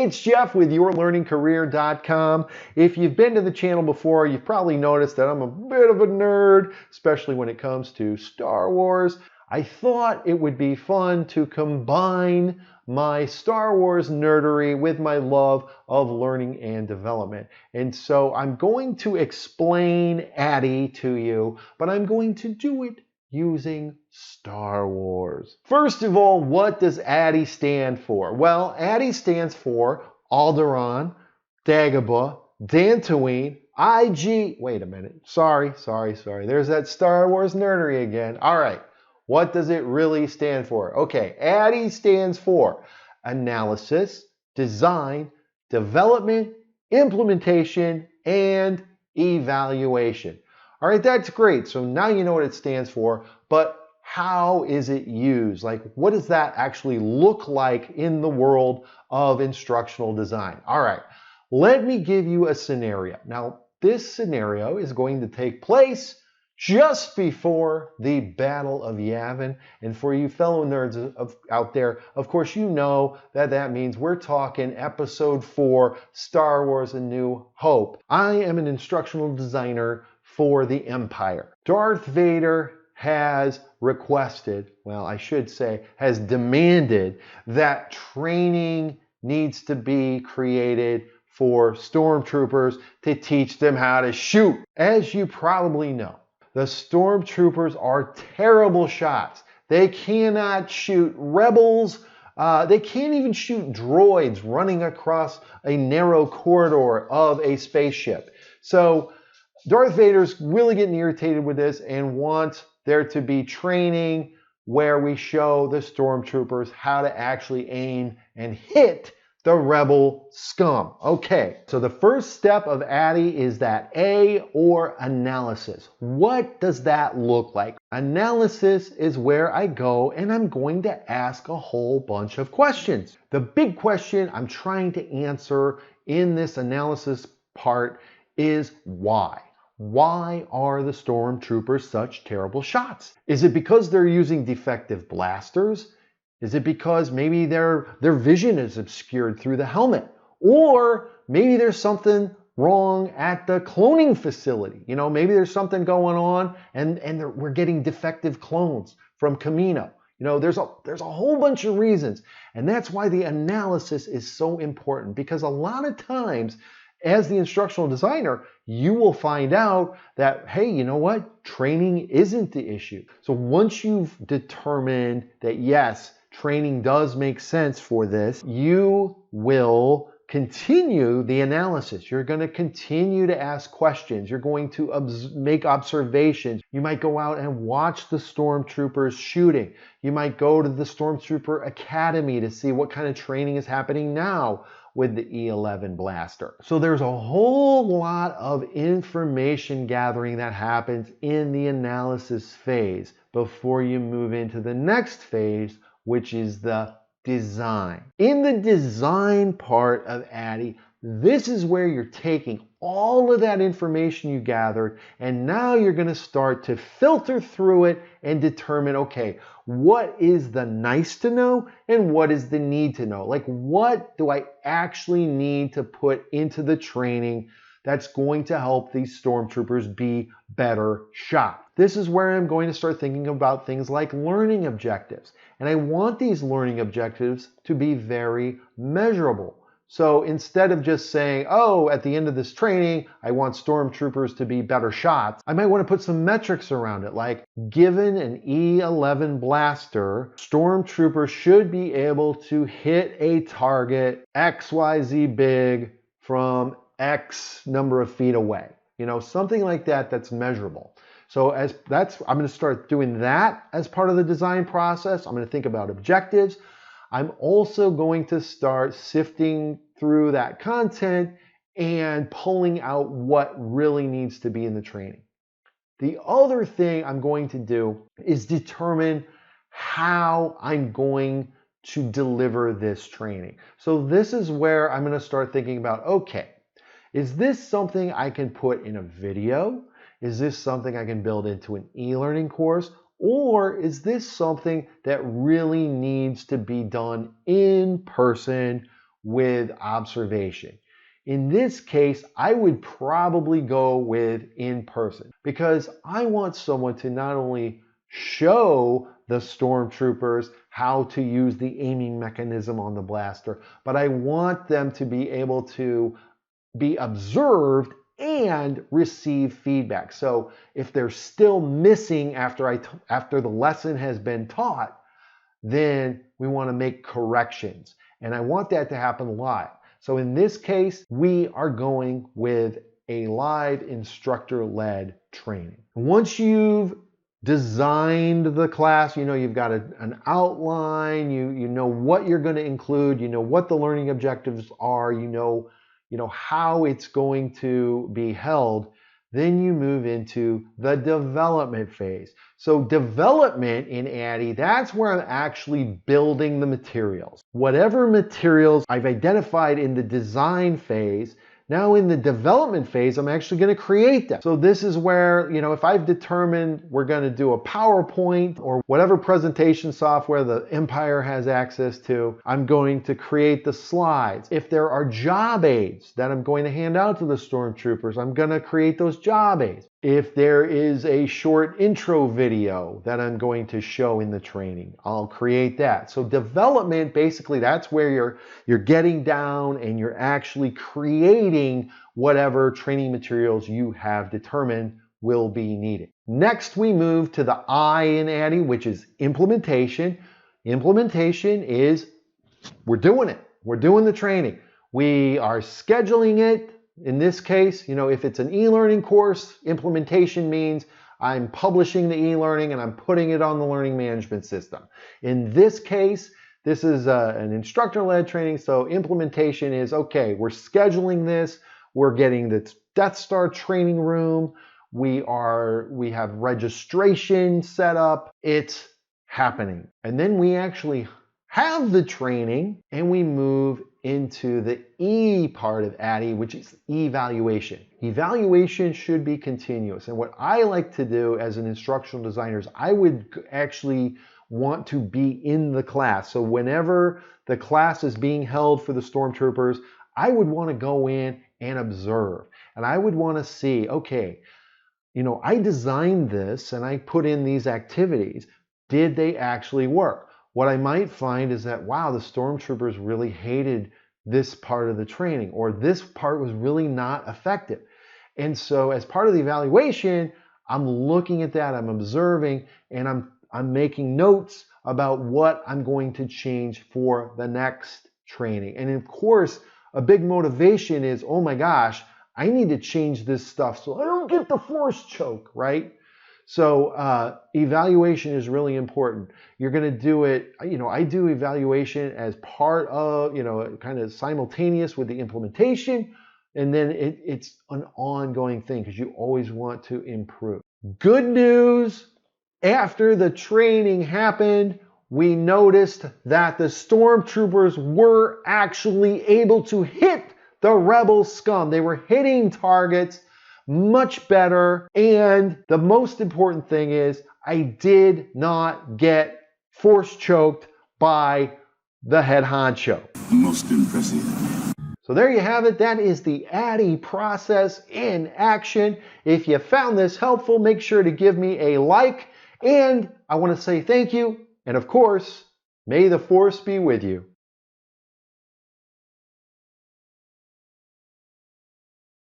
Hey, it's Jeff with YourLearningCareer.com. If you've been to the channel before, you've probably noticed that I'm a bit of a nerd, especially when it comes to Star Wars. I thought it would be fun to combine my Star Wars nerdery with my love of learning and development. And so I'm going to explain ADDIE to you, but I'm going to do it using Star Wars. First of all, what does ADDIE stand for? Well, ADDIE stands for Alderaan, Dagobah, Dantooine, IG. Wait a minute. Sorry. There's that Star Wars nerdery again. All right. What does it really stand for? Okay, ADDIE stands for Analysis, Design, Development, Implementation, and Evaluation. All right, that's great. So now you know what it stands for, but how is it used? Like, what does that actually look like in the world of instructional design? All right, let me give you a scenario. Now, this scenario is going to take place just before the Battle of Yavin. And for you fellow nerds out there, of course, you know that means we're talking Episode 4, Star Wars: A New Hope. I am an instructional designer for the Empire. Darth Vader has requested, well, I should say, has demanded that training needs to be created for stormtroopers to teach them how to shoot. As you probably know, the stormtroopers are terrible shots. They cannot shoot rebels. They can't even shoot droids running across a narrow corridor of a spaceship. So Darth Vader's really getting irritated with this and wants there to be training where we show the stormtroopers how to actually aim and hit the rebel scum. Okay, so the first step of ADDIE is that A, or analysis. What does that look like? Analysis is where I go and I'm going to ask a whole bunch of questions. The big question I'm trying to answer in this analysis part is why? Why are the stormtroopers such terrible shots? Is it because they're using defective blasters? Is it because maybe their vision is obscured through the helmet? Or maybe there's something wrong at the cloning facility. You know, maybe there's something going on and we're getting defective clones from Kamino. You know, there's a whole bunch of reasons. And that's why the analysis is so important, because a lot of times as the instructional designer, you will find out that, hey, you know what? Training isn't the issue. So once you've determined that, yes, training does make sense for this, you will continue the analysis. You're going to continue to ask questions. You're going to make observations. You might go out and watch the stormtroopers shooting. You might go to the Stormtrooper Academy to see what kind of training is happening now with the E11 blaster. So there's a whole lot of information gathering that happens in the analysis phase before you move into the next phase, which is the design. In the design part of ADDIE, this is where you're taking all of that information you gathered, and now you're going to start to filter through it and determine, okay, what is the nice to know and what is the need to know? Like, what do I actually need to put into the training that's going to help these stormtroopers be better shot? This is where I'm going to start thinking about things like learning objectives. And I want these learning objectives to be very measurable. So instead of just saying, oh, at the end of this training, I want stormtroopers to be better shots, I might want to put some metrics around it, like given an E11 blaster, stormtroopers should be able to hit a target XYZ big from X number of feet away. You know, something like that that's measurable. So I'm going to start doing that as part of the design process. I'm going to think about objectives. I'm also going to start sifting through that content and pulling out what really needs to be in the training. The other thing I'm going to do is determine how I'm going to deliver this training. So this is where I'm going to start thinking about, okay, is this something I can put in a video? Is this something I can build into an e-learning course? Or is this something that really needs to be done in person with observation. In this case, I would probably go with in person because I want someone to not only show the stormtroopers how to use the aiming mechanism on the blaster, but I want them to be able to be observed and receive feedback. So if they're still missing after the lesson has been taught, then we want to make corrections. And I want that to happen live. So in this case, we are going with a live instructor-led training. Once you've designed the class, you know you've got an outline, you know what you're going to include, you know what the learning objectives are, you know how it's going to be held. Then you move into the development phase. So development in ADDIE, that's where I'm actually building the materials. Whatever materials I've identified in the design phase, now in the development phase, I'm actually going to create them. So this is where, if I've determined we're going to do a PowerPoint or whatever presentation software the Empire has access to, I'm going to create the slides. If there are job aids that I'm going to hand out to the stormtroopers, I'm going to create those job aids. If there is a short intro video that I'm going to show in the training, I'll create that. So development, basically, that's where you're getting down and you're actually creating whatever training materials you have determined will be needed. Next, we move to the I in ADDIE, which is implementation. Implementation is we're doing it. We're doing the training. We are scheduling it. In this case, if it's an e-learning course, implementation means I'm publishing the e-learning and I'm putting it on the learning management system. In this case, this is an instructor-led training, so implementation is, okay, we're scheduling this, we're getting the Death Star training room, we have registration set up, it's happening. And then we actually have the training and we move into the E part of ADDIE, which is evaluation. Evaluation should be continuous. And what I like to do as an instructional designer is I would actually want to be in the class. So whenever the class is being held for the stormtroopers, I would want to go in and observe. And I would want to see, okay, I designed this and I put in these activities. Did they actually work? What I might find is that, wow, the stormtroopers really hated this part of the training, or this part was really not effective. And so as part of the evaluation, I'm looking at that, I'm observing, and I'm making notes about what I'm going to change for the next training. And of course, a big motivation is, oh my gosh, I need to change this stuff so I don't get the force choke, right? So evaluation is really important. You're going to do it, I do evaluation as part of, kind of simultaneous with the implementation. And then it's an ongoing thing because you always want to improve. Good news, after the training happened, we noticed that the stormtroopers were actually able to hit the rebel scum. They were hitting targets much better. And the most important thing is I did not get force choked by the head honcho. Most impressive. So there you have it. That is the ADDIE process in action. If you found this helpful, make sure to give me a like. And I want to say thank you. And of course, may the force be with you.